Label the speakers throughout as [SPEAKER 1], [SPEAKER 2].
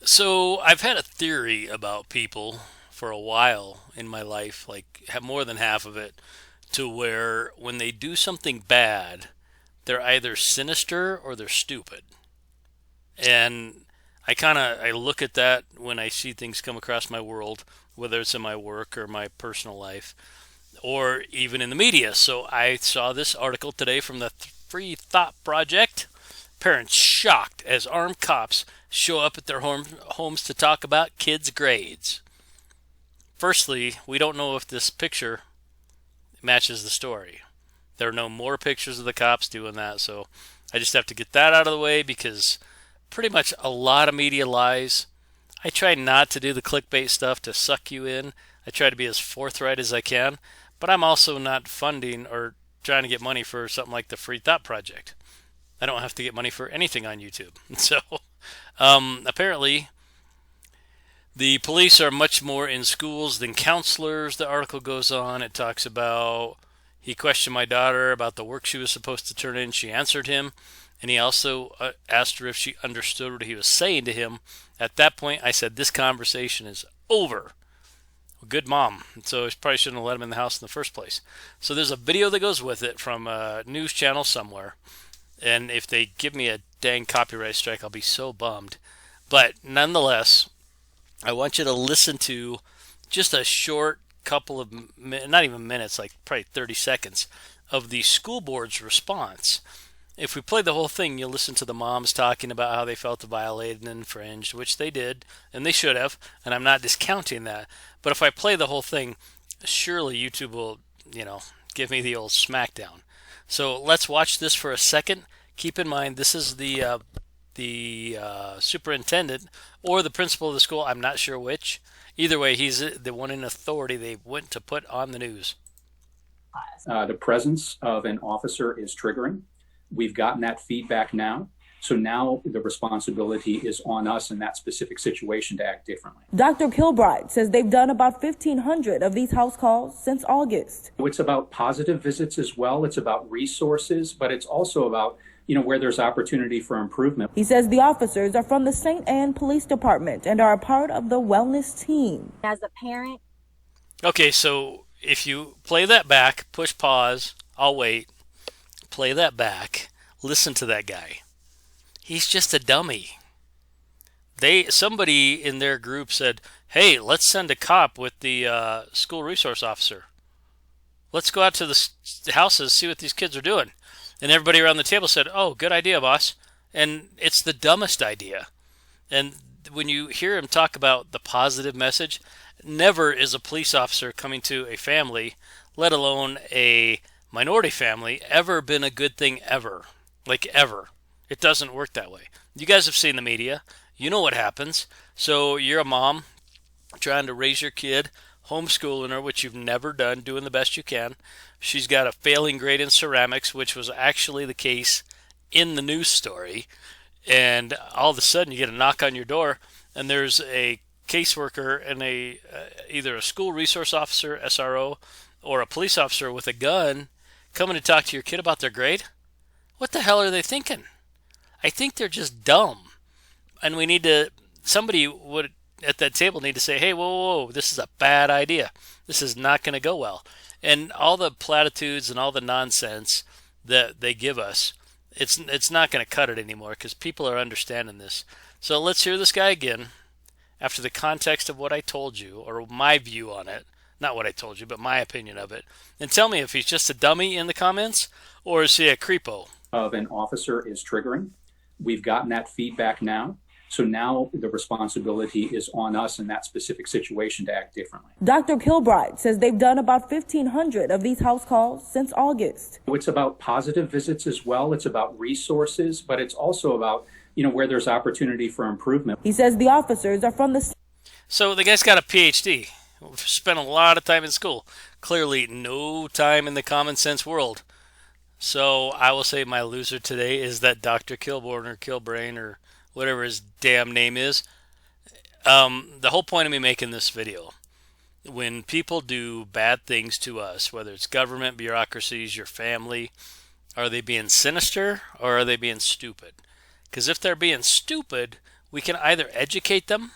[SPEAKER 1] So I've had a theory about people for a while in my life, like more than half of it, to where when they do something bad, they're either sinister or they're stupid. And I look at that when I see things come across my world, whether it's in my work or my personal life, or even in the media. So I saw this article today from the Free Thought Project. Parents shocked as armed cops show up at their homes to talk about kids' grades. Firstly, we don't know if this picture matches the story. There are no more pictures of the cops doing that, so I just have to get that out of the way because pretty much a lot of media lies. I try not to do the clickbait stuff to suck you in. I try to be as forthright as I can, but I'm also not funding or trying to get money for something like the Free Thought Project. I don't have to get money for anything on YouTube. So apparently, the police are much more in schools than counselors. The article goes on. It talks about he questioned my daughter about the work she was supposed to turn in. She answered him, and he also asked her if she understood what he was saying to him. At that point, I said, "This conversation is over." Good mom. So I probably shouldn't have let him in the house in the first place. So there's a video that goes with it from a news channel somewhere. And if they give me a dang copyright strike, I'll be so bummed. But nonetheless, I want you to listen to just a short couple of, not even minutes, like probably 30 seconds, of the school board's response. If we play the whole thing, you'll listen to the moms talking about how they felt violated and infringed, which they did, and they should have, and I'm not discounting that. But if I play the whole thing, surely YouTube will, give me the old smackdown. So let's watch this for a second. Keep in mind, this is the superintendent or the principal of the school. I'm not sure which. Either way, he's the one in authority they went to put on the news.
[SPEAKER 2] The presence of an officer is triggering. We've gotten that feedback now. So now the responsibility is on us in that specific situation to act differently.
[SPEAKER 3] Dr. Kilbride says they've done about 1,500 of these house calls since August.
[SPEAKER 2] It's about positive visits as well. It's about resources, but it's also about, where there's opportunity for improvement.
[SPEAKER 3] He says the officers are from the St. Anne Police Department and are a part of the wellness team.
[SPEAKER 4] As a parent.
[SPEAKER 1] Okay, so if you play that back, push pause, I'll wait, play that back, listen to that guy. He's just a dummy. Somebody in their group said, "Hey, let's send a cop with the school resource officer. Let's go out to the houses, see what these kids are doing." And everybody around the table said, "Oh, good idea, boss." And it's the dumbest idea. And when you hear him talk about the positive message, never is a police officer coming to a family, let alone a minority family, ever been a good thing ever. Like ever. It doesn't work that way. You guys have seen the media. You know what happens. So you're a mom trying to raise your kid, homeschooling her, which you've never done, doing the best you can. She's got a failing grade in ceramics, which was actually the case in the news story. And all of a sudden you get a knock on your door, and there's a caseworker and either a school resource officer, SRO, or a police officer with a gun coming to talk to your kid about their grade. What the hell are they thinking? I think they're just dumb. And somebody would at that table need to say, "Hey, whoa, this is a bad idea. This is not going to go well." And all the platitudes and all the nonsense that they give us, it's not going to cut it anymore because people are understanding this. So let's hear this guy again after the context of what I told you, or my view on it. Not what I told you, but my opinion of it. And tell me if he's just a dummy in the comments, or is he a creepo?
[SPEAKER 2] Of an officer is triggering. We've gotten that feedback now. So now the responsibility is on us in that specific situation to act differently.
[SPEAKER 3] Dr. Kilbride says they've done about 1,500 of these house calls since August.
[SPEAKER 2] It's about positive visits as well. It's about resources, but it's also about, where there's opportunity for improvement.
[SPEAKER 3] He says the officers are from the...
[SPEAKER 1] So the guy's got a PhD. Spent a lot of time in school. Clearly no time in the common sense world. So I will say my loser today is that Dr. Kilborn or Kilbrain or whatever his damn name is. The whole point of me making this video, when people do bad things to us, whether it's government, bureaucracies, your family, are they being sinister or are they being stupid? Because if they're being stupid, We can either educate them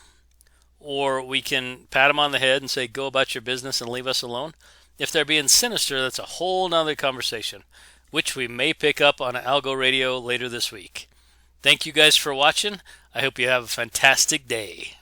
[SPEAKER 1] or we can pat them on the head and say, go about your business and leave us alone. If they're being sinister, that's a whole nother conversation, which we may pick up on Algo Radio later this week. Thank you guys for watching. I hope you have a fantastic day.